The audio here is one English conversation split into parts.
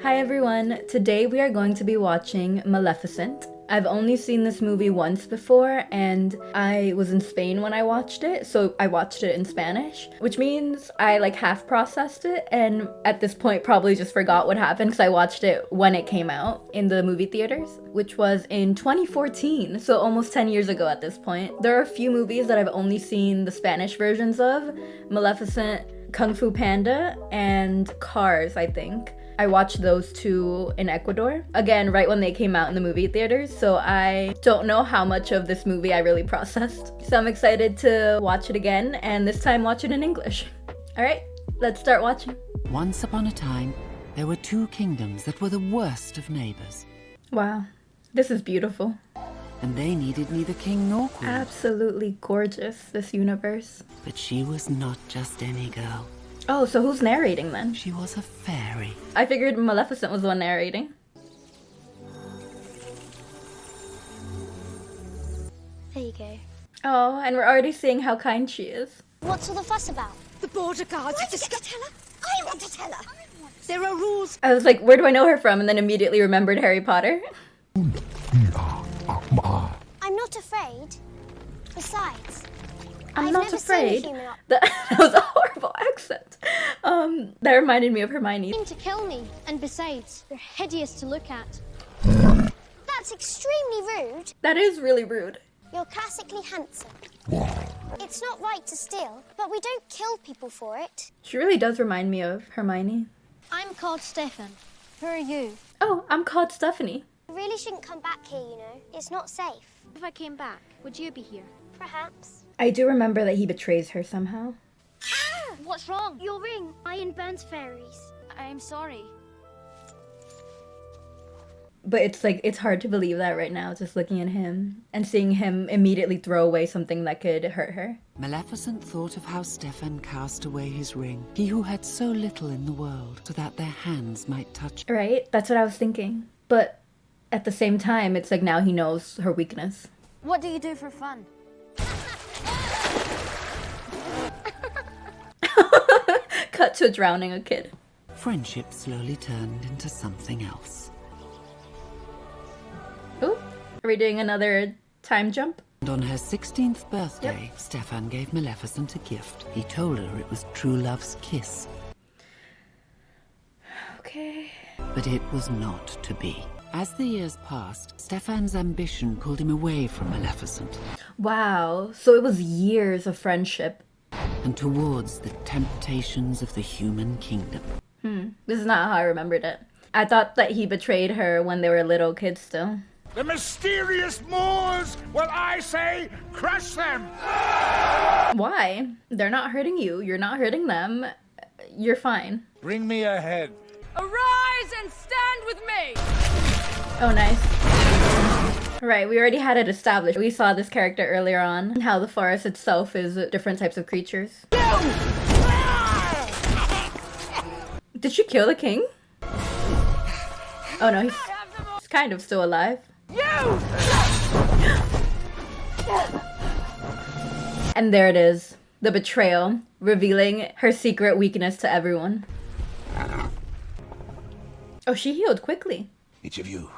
Hi everyone, today we are going to be watching Maleficent. I've only seen this movie once before and I was in Spain when I watched it, so I watched it in Spanish, which means I like half processed it and at this point probably just forgot what happened because I watched it when it came out in the movie theaters, which was in 2014, so almost 10 years ago at this point. There are a few movies that I've only seen the Spanish versions of, Maleficent, Kung Fu Panda, and Cars, I think. I watched those two in Ecuador, again, right when they came out in the movie theaters, so I don't know how much of this movie I really processed. So I'm excited to watch it again, and this time watch it in English. Alright, let's start watching. Once upon a time, there were two kingdoms that were the worst of neighbors. Wow, this is beautiful. And they needed neither king nor queen. Absolutely gorgeous, this universe. But she was not just any girl. Oh, so who's narrating then? She was a fairy. I figured Maleficent was the one narrating. There you go. Oh, and we're already seeing how kind she is. What's all the fuss about? The border guards. Why did you get to tell her? I want to tell her. There are rules. I was like, where do I know her from? And then immediately remembered Harry Potter. I'm not afraid. Besides, I'm I've not never afraid. seen a human up That was a horrible accent. That reminded me of Hermione. to kill me. And besides, they're hideous to look at. That's extremely rude. That is really rude. You're classically handsome. It's not right to steal, but we don't kill people for it. She really does remind me of Hermione. I'm called Stephen. Who are you? Oh, I'm called Stephanie. I really shouldn't come back here, you know. It's not safe. If I came back, would you be here? Perhaps. I do remember that he betrays her somehow. Ah! What's wrong? Your ring. Iron burns fairies. I'm sorry. But it's like, it's hard to believe that right now, just looking at him and seeing him immediately throw away something that could hurt her. Maleficent thought of how Stephen cast away his ring, he who had so little in the world, so that their hands might touch. Right? That's what I was thinking. But at the same time, it's like now he knows her weakness. What do you do for fun? Cut to drowning a kid. Friendship slowly turned into something else. Ooh, are we doing another time jump? And on her 16th birthday, Stefan gave Maleficent a gift. He told her it was true love's kiss. Okay. But it was not to be. As the years passed, Stefan's ambition pulled him away from Maleficent Wow, so it was years of friendship. and towards the temptations of the human kingdom. This is not how I remembered it. I thought that he betrayed her when they were little kids still. The mysterious Moors! Well, I say, crush them! Why? They're not hurting you. You're not hurting them. You're fine. Bring me a head. Arise and stand with me. Oh, nice. Right, we already had it established. We saw this character earlier on, and how the forest itself is different types of creatures. Did she kill the king? Oh no, he's kind of still alive. And there it is, the betrayal, revealing her secret weakness to everyone. Oh, she healed quickly. Each of you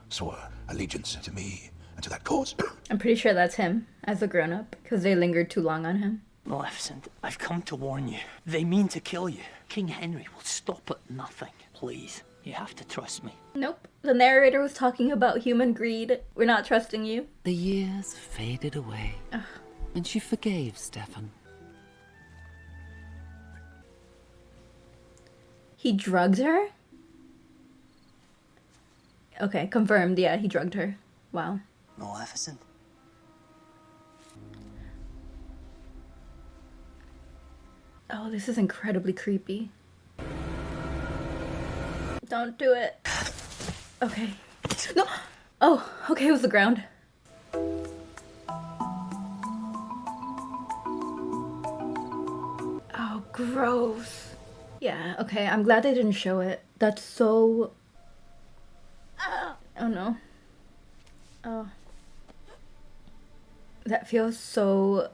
swore allegiance to me and to that cause. I'm pretty sure that's him, as a grown-up, because they lingered too long on him. Maleficent, I've come to warn you. They mean to kill you. King Henry will stop at nothing. Please, you have to trust me. Nope. The narrator was talking about human greed. We're not trusting you. The years faded away, and she forgave Stefan. He drugged her? Okay, confirmed. Yeah, he drugged her. Wow. Maleficent? Oh, this is incredibly creepy. Don't do it. Okay. No! Oh, okay, it was the ground. Oh, gross. Yeah, okay, I'm glad they didn't show it. That's so... Oh no. Oh. That feels so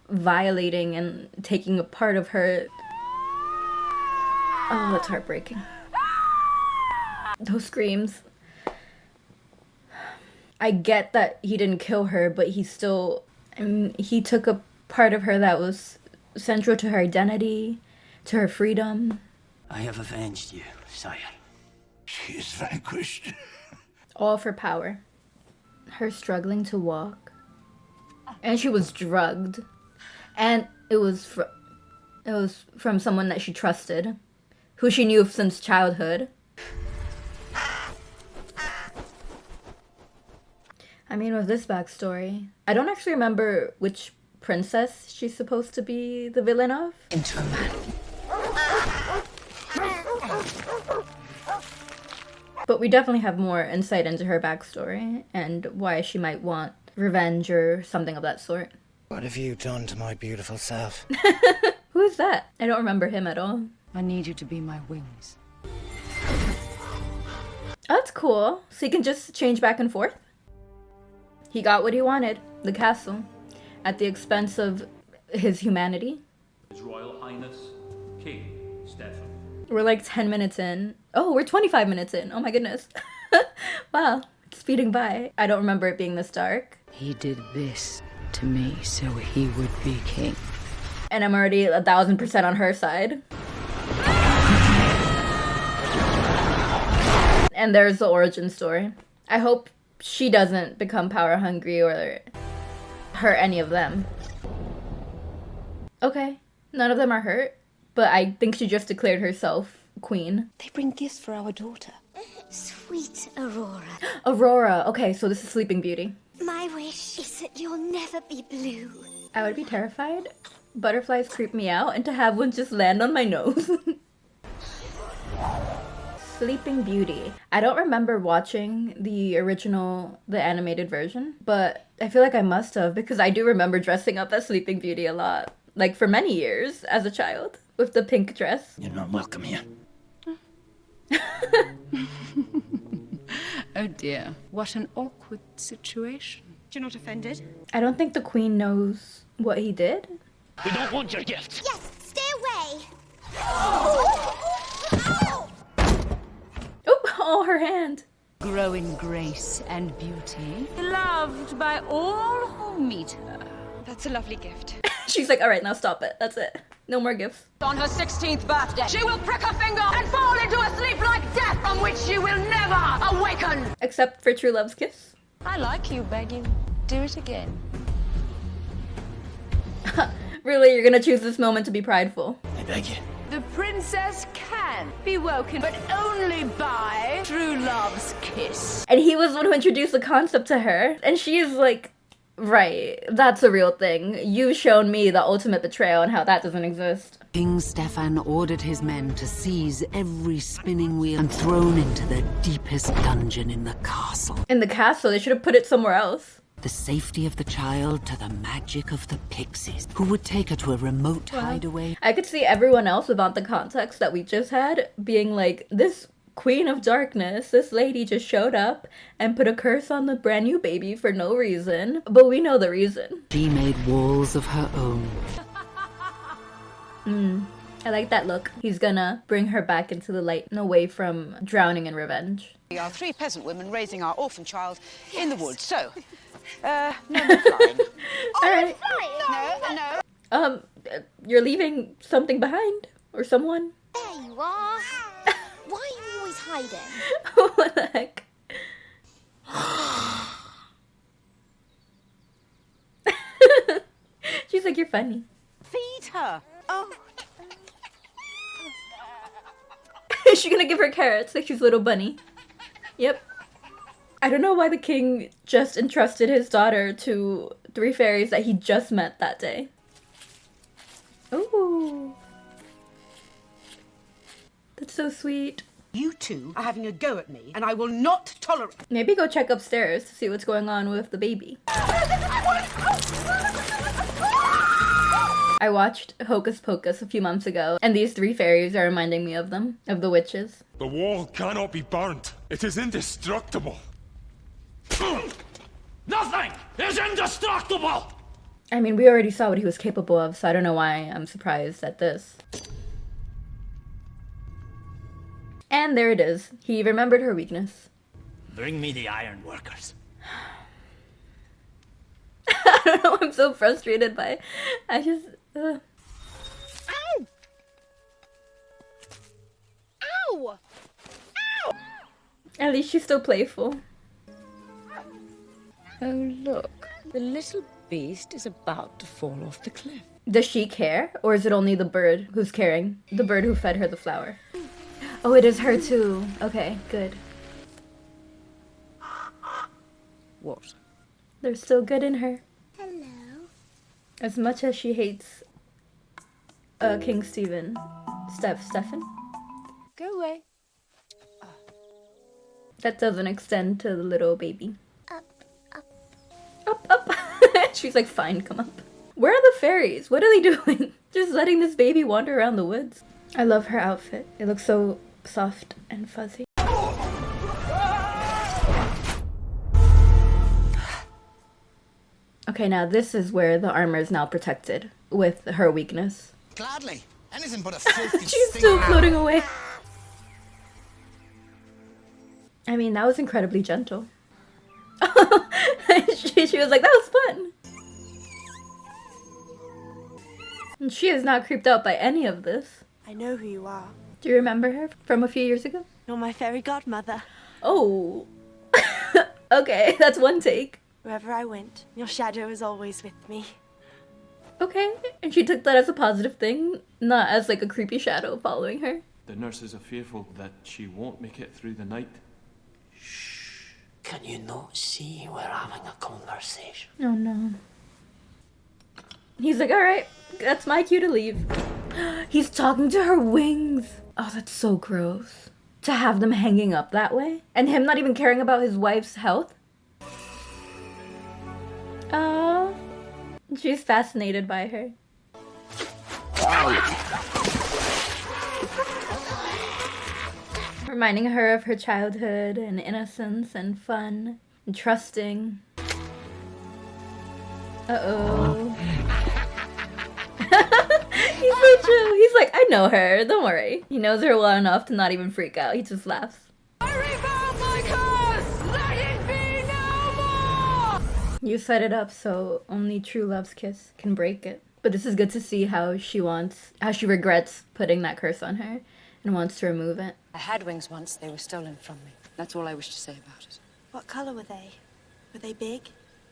violating and taking a part of her. Oh, that's heartbreaking. Those screams. I get that he didn't kill her, but he still... I mean, he took a part of her that was central to her identity, to her freedom. I have avenged you, sire. She is vanquished. All for power. Her struggling to walk. And she was drugged. And it was from someone that she trusted, who she knew since childhood. I mean, with this backstory, I don't actually remember which princess she's supposed to be the villain of. Into a man. But we definitely have more insight into her backstory and why she might want revenge or something of that sort. What have you done to my beautiful self? Who is that? I don't remember him at all. I need you to be my wings. Oh, that's cool. So he can just change back and forth? He got what he wanted, the castle, at the expense of his humanity. His Royal Highness, King Steph. We're like 10 minutes in. Oh, we're 25 minutes in. Oh my goodness. Wow, it's speeding by. I don't remember it being this dark. He did this to me so he would be king. And I'm already 1000% on her side. And there's the origin story. I hope she doesn't become power hungry or hurt any of them. Okay, none of them are hurt, but I think she just declared herself queen. They bring gifts for our daughter. Sweet Aurora. Aurora. Okay, so this is Sleeping Beauty. My wish is that you'll never be blue. I would be terrified. Butterflies creep me out, and to have one just land on my nose. Sleeping Beauty. I don't remember watching the animated version, but I feel like I must have, because I do remember dressing up as Sleeping Beauty a lot. Like for many years as a child, with the pink dress. You're not welcome here. Oh dear, what an awkward situation. You're not offended? I don't think the queen knows what he did. We don't want your gift. Yes, stay away. Oh, her hand. Grow in grace and beauty. Loved by all who meet her. That's a lovely gift. She's like, all right, now stop it. That's it. No more gifts. On her 16th birthday, she will prick her finger and fall into a sleep like death from which she will never awaken. Except for True Love's kiss. I like you begging. Do it again. Really, you're gonna choose this moment to be prideful? I beg you. The princess can be woken, but only by true love's kiss. And he was the one who introduced the concept to her. And she's like, right, that's a real thing. You've shown me the ultimate betrayal and how that doesn't exist. King Stefan ordered his men to seize every spinning wheel and thrown into the deepest dungeon in the castle. In the castle, they should have put it somewhere else. The safety of the child to the magic of the pixies, who would take her to a remote hideaway. I could see everyone else without the context that we just had being like, this queen of darkness, this lady just showed up and put a curse on the brand new baby for no reason. But we know the reason. She made walls of her own. I like that look. He's gonna bring her back into the light and away from drowning in revenge. We are 3 peasant women raising our orphan child in the woods, so... no more flying. Alright. No. You're leaving something behind? Or someone? There you are. Why are you always hiding? What the heck? She's like, you're funny. Feed her. Oh. Is she gonna give her carrots like she's a little bunny? Yep. I don't know why the king just entrusted his daughter to 3 fairies that he just met that day. Ooh. That's so sweet. You two are having a go at me, and I will not tolerate... Maybe go check upstairs to see what's going on with the baby. I watched Hocus Pocus a few months ago, and these 3 fairies are reminding me of them, of the witches. The wall cannot be burnt. It is indestructible. Nothing is indestructible! I mean, we already saw what he was capable of, so I don't know why I'm surprised at this. And there it is. He remembered her weakness. Bring me the iron workers. I don't know, I'm so frustrated by it. I just... Ow! Ow! Ow! At least she's still playful. Oh, look. The little beast is about to fall off the cliff. Does she care? Or is it only the bird who's caring? The bird who fed her the flower. Oh, it is her too. Okay, good. What? There's still good in her. Hello. As much as she hates King Stephen. Stefan? Go away. That doesn't extend to the little baby. Up, up. Up, up. She's like, fine, come up. Where are the fairies? What are they doing? Just letting this baby wander around the woods. I love her outfit. It looks so soft and fuzzy. Okay, now this is where the armor is now protected with her weakness. Gladly. Anything but a filthy She's still floating away. I mean, that was incredibly gentle. she was like, that was fun. And she is not creeped out by any of this. I know who you are. Do you remember her from a few years ago? You're my fairy godmother. Oh. Okay, that's one take. Wherever I went, your shadow is always with me. Okay, and she took that as a positive thing, not as like a creepy shadow following her. The nurses are fearful that she won't make it through the night. Shh. Can you not see we're having a conversation? Oh no. He's like, alright, that's my cue to leave. He's talking to her wings. Oh, that's so gross. To have them hanging up that way? And him not even caring about his wife's health? Oh. She's fascinated by her. Reminding her of her childhood and innocence and fun and trusting. Uh-oh. He's so chill. He's like, I know her. Don't worry. He knows her well enough to not even freak out. He just laughs. I revoke my curse! Let it be no more! You set it up so only true love's kiss can break it. But this is good to see how she regrets putting that curse on her and wants to remove it. I had wings once. They were stolen from me. That's all I wish to say about it. What colour were they? Were they big?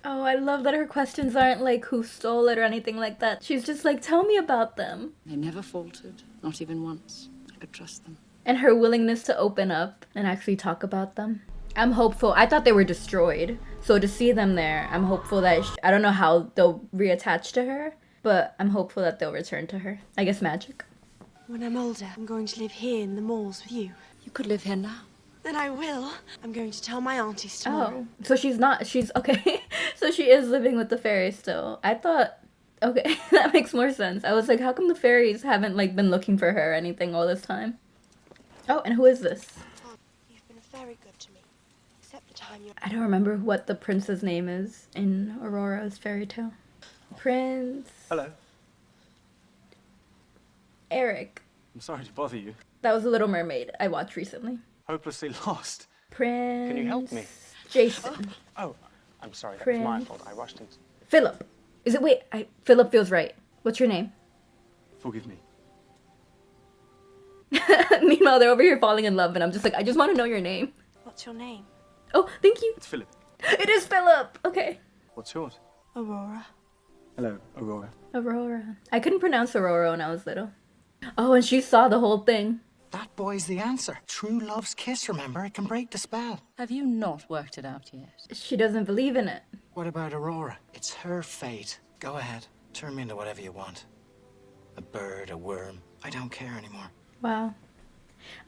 Oh, I love that her questions aren't like who stole it or anything like that. She's just like, tell me about them. They never faltered, not even once. I could trust them. And her willingness to open up and actually talk about them. I'm hopeful. I thought they were destroyed. So to see them there, I'm hopeful that, I don't know how they'll reattach to her, but I'm hopeful that they'll return to her. I guess magic. When I'm older, I'm going to live here in the malls with you. You could live here now. Then I will. I'm going to tell my aunties tomorrow. Oh, so she's okay. So she is living with the fairies still. I thought, okay, that makes more sense. I was like, how come the fairies haven't like been looking for her or anything all this time? Oh, and who is this? You've been very good to me. Except the time you... I don't remember what the prince's name is in Aurora's fairy tale. Prince... Hello. Eric. I'm sorry to bother you. That was The Little Mermaid I watched recently. Hopelessly lost. Prince... Can you help me? Jason. Oh, I'm sorry. That Prince... was my fault. I rushed into... Philip. Is it... Wait, Philip feels right. What's your name? Forgive me. Meanwhile, they're over here falling in love and I'm just like, I just want to know your name. What's your name? Oh, thank you. It's Philip. It is Philip. Okay. What's yours? Aurora. Hello, Aurora. Aurora. I couldn't pronounce Aurora when I was little. Oh, and she saw the whole thing. That boy's the answer. True love's kiss, remember? It can break the spell. Have you not worked it out yet? She doesn't believe in it. What about Aurora? It's her fate. Go ahead. Turn me into whatever you want. A bird, a worm. I don't care anymore. Wow.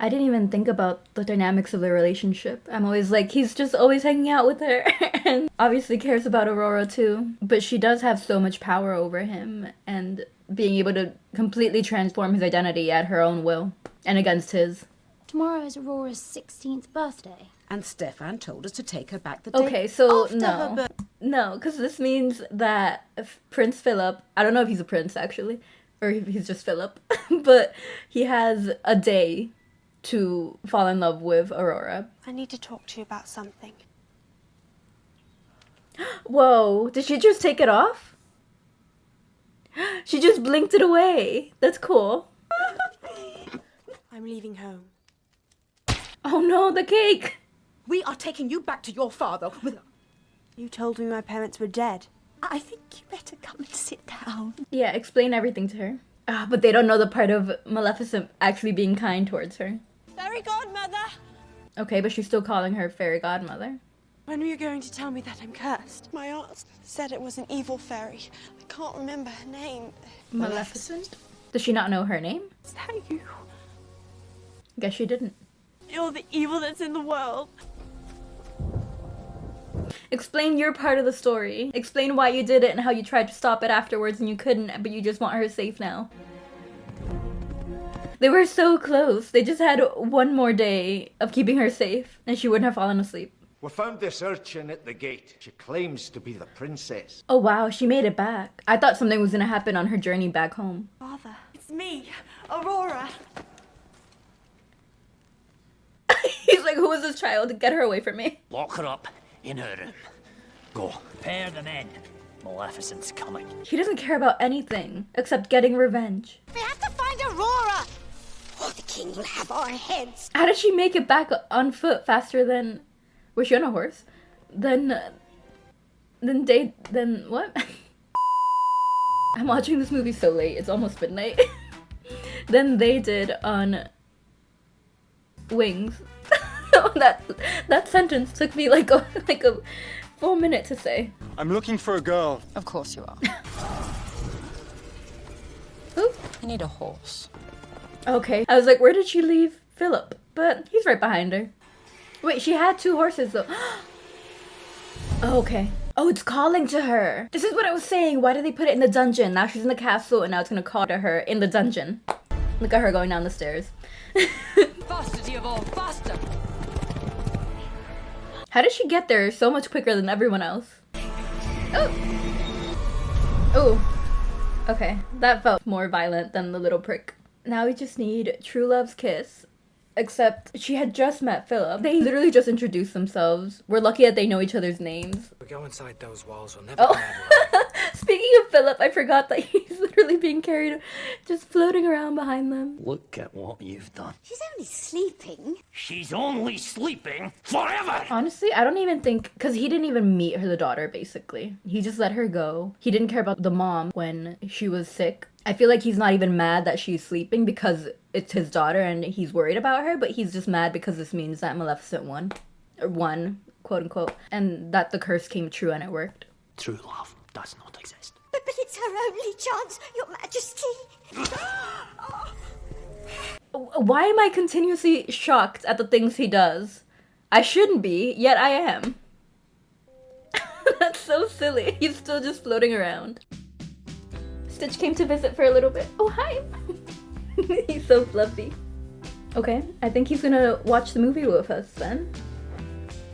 I didn't even think about the dynamics of their relationship. I'm always like, he's just always hanging out with her and obviously cares about Aurora too. But she does have so much power over him and being able to completely transform his identity at her own will and against his. Tomorrow is Aurora's 16th birthday. And Stefan told us to take her back the day Okay, so after no. No, because this means that Prince Philip, I don't know if he's a prince actually, or if he's just Philip, but he has a day to fall in love with Aurora. I need to talk to you about something. Whoa, did she just take it off? She just blinked it away. That's cool. I'm leaving home. Oh no, the cake! We are taking you back to your father with... You told me my parents were dead. I think you better come and sit down. Yeah, explain everything to her. Ah, but they don't know the part of Maleficent actually being kind towards her. Fairy godmother! Okay, but she's still calling her fairy godmother. When were you going to tell me that I'm cursed? My aunt said it was an evil fairy. I can't remember her name. Maleficent? Does she not know her name? Is that you? Guess she didn't. You're the evil that's in the world. Explain your part of the story. Explain why you did it and how you tried to stop it afterwards and you couldn't, but you just want her safe now. They were so close. They just had one more day of keeping her safe and she wouldn't have fallen asleep. We found this urchin at the gate. She claims to be the princess. Oh wow, she made it back. I thought something was gonna happen on her journey back home. Father, it's me, Aurora. He's like, who is this child? Get her away from me. Lock her up in her room. Go, pair the men. Maleficent's coming. He doesn't care about anything except getting revenge. We have to find Aurora, or the king will have our heads. How did she make it back on foot faster than... Was she on a horse? Then what? I'm watching this movie so late, it's almost midnight. Than they did on wings. that sentence took me like a full minute to say. I'm looking for a girl. Of course you are. Ooh. I need a horse. Okay. I was like, where did she leave Philip? But he's right behind her. Wait, she had 2 horses though. Oh, okay. Oh, it's calling to her. This is what I was saying. Why did they put it in the dungeon? Now she's in the castle and now it's gonna call to her in the dungeon. Look at her going down the stairs. Faster, Diavol, faster! How did she get there so much quicker than everyone else? Oh! Oh. Okay, that felt more violent than the little prick. Now we just need true love's kiss. Except she had just met Philip. They literally just introduced themselves. We're lucky that they know each other's names. We go inside those walls, we'll never Oh. come out alive. Speaking of Philip, I forgot that he's literally being carried, just floating around behind them. Look at what you've done. She's only sleeping. She's only sleeping forever! Honestly, I don't even think, because he didn't even meet her, the daughter, basically. He just let her go. He didn't care about the mom when she was sick. I feel like he's not even mad that she's sleeping because it's his daughter and he's worried about her, but he's just mad because this means that Maleficent won. Or won, quote unquote. And that the curse came true and it worked. True love does not exist. But it's her only chance, Your Majesty. Why am I continuously shocked at the things he does? I shouldn't be, yet I am. That's so silly. He's still just floating around. Stitch came to visit for a little bit. Oh, hi! He's so fluffy. Okay, I think he's gonna watch the movie with us then.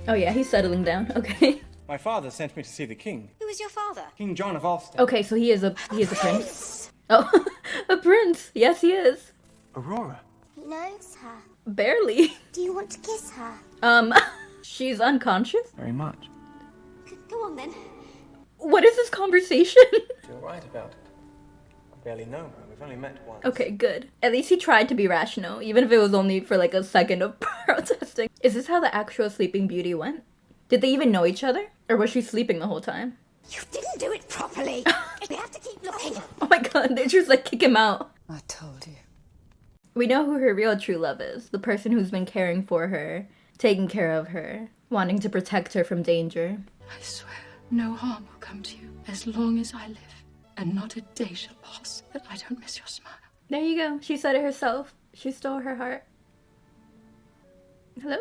Oh yeah, he's settling down. Okay. My father sent me to see the king. Who is your father? King John of Ulster. Okay, so he is a prince. Oh, a prince. Yes, he is. Aurora. He knows her. Barely. Do you want to kiss her? She's unconscious? Very much. Go on then. What is this conversation? You're right about it. I barely know her. We've only met once. Okay, good. At least he tried to be rational, even if it was only for like a second of protesting. Is this how the actual Sleeping Beauty went? Did they even know each other? Or was she sleeping the whole time? You didn't do it properly. We have to keep looking. Oh my god, they just like kick him out. I told you. We know who her real true love is. The person who's been caring for her, taking care of her, wanting to protect her from danger. I swear no harm will come to you as long as I live. And not a day shall pass that I don't miss your smile. There you go. She said it herself. She stole her heart. Hello?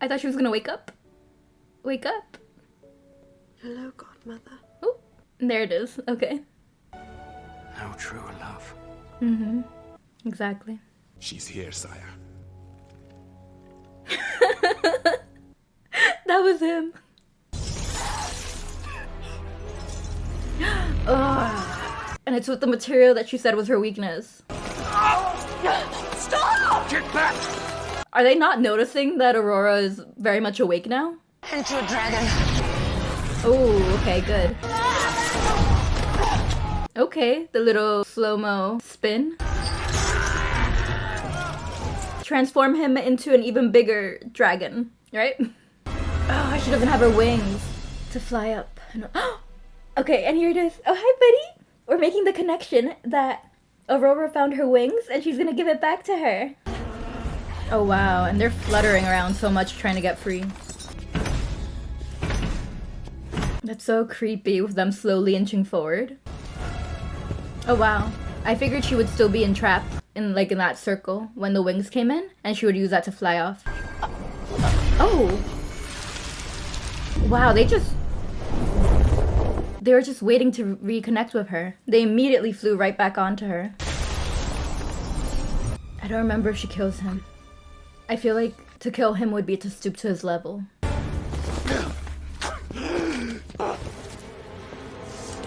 I thought she was gonna wake up. Wake up. Hello, godmother. Oh, there it is. Okay. No truer love. Mm-hmm. Exactly. She's here, sire. That was him. Ugh. And it's with the material that she said was her weakness. Stop! Get back! Are they not noticing that Aurora is very much awake now? Into a dragon. Oh, okay, good. Okay, the little slow-mo spin. Transform him into an even bigger dragon, right? Oh, she doesn't have her wings to fly up. Okay, and here it is. Oh, hi, buddy. We're making the connection that Aurora found her wings and she's gonna give it back to her. Oh, wow, and they're fluttering around so much trying to get free. That's so creepy with them slowly inching forward. Oh, wow. I figured she would still be entrapped in that circle when the wings came in, and she would use that to fly off. Oh! Wow, they were just waiting to reconnect with her. They immediately flew right back onto her. I don't remember if she kills him. I feel like to kill him would be to stoop to his level.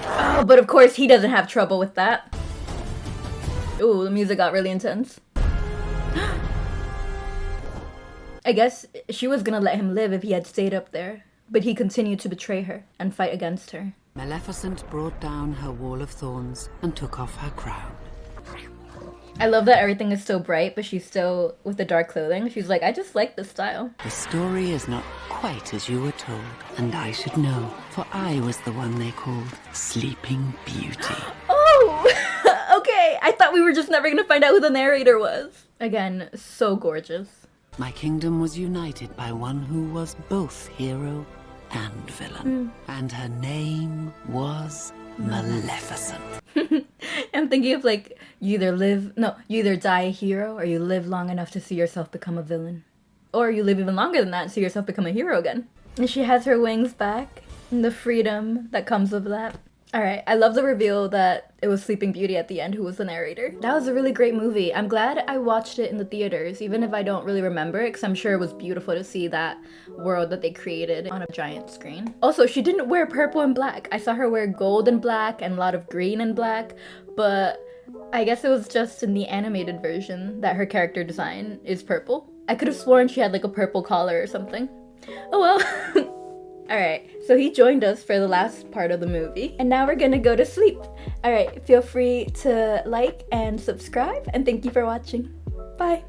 Oh, but of course he doesn't have trouble with that. Ooh, the music got really intense. I guess she was gonna let him live if he had stayed up there, but he continued to betray her and fight against her. Maleficent brought down her wall of thorns and took off her crown. I love that everything is so bright, but she's still with the dark clothing. She's like, I just like this style. The story is not quite as you were told, and I should know, for I was the one they called Sleeping Beauty. Oh! Okay, I thought we were just never gonna find out who the narrator was. Again, so gorgeous. My kingdom was united by one who was both hero and villain, and her name was Maleficent. I'm thinking of you either die a hero or you live long enough to see yourself become a villain. Or you live even longer than that and see yourself become a hero again. And she has her wings back and the freedom that comes with that. Alright, I love the reveal that it was Sleeping Beauty at the end who was the narrator. That was a really great movie. I'm glad I watched it in the theaters, even if I don't really remember it, because I'm sure it was beautiful to see that world that they created on a giant screen. Also, she didn't wear purple and black. I saw her wear gold and black and a lot of green and black, but I guess it was just in the animated version that her character design is purple. I could have sworn she had a purple collar or something. Oh well. Alright, so he joined us for the last part of the movie, and now we're gonna go to sleep. Alright, feel free to like and subscribe, and thank you for watching. Bye!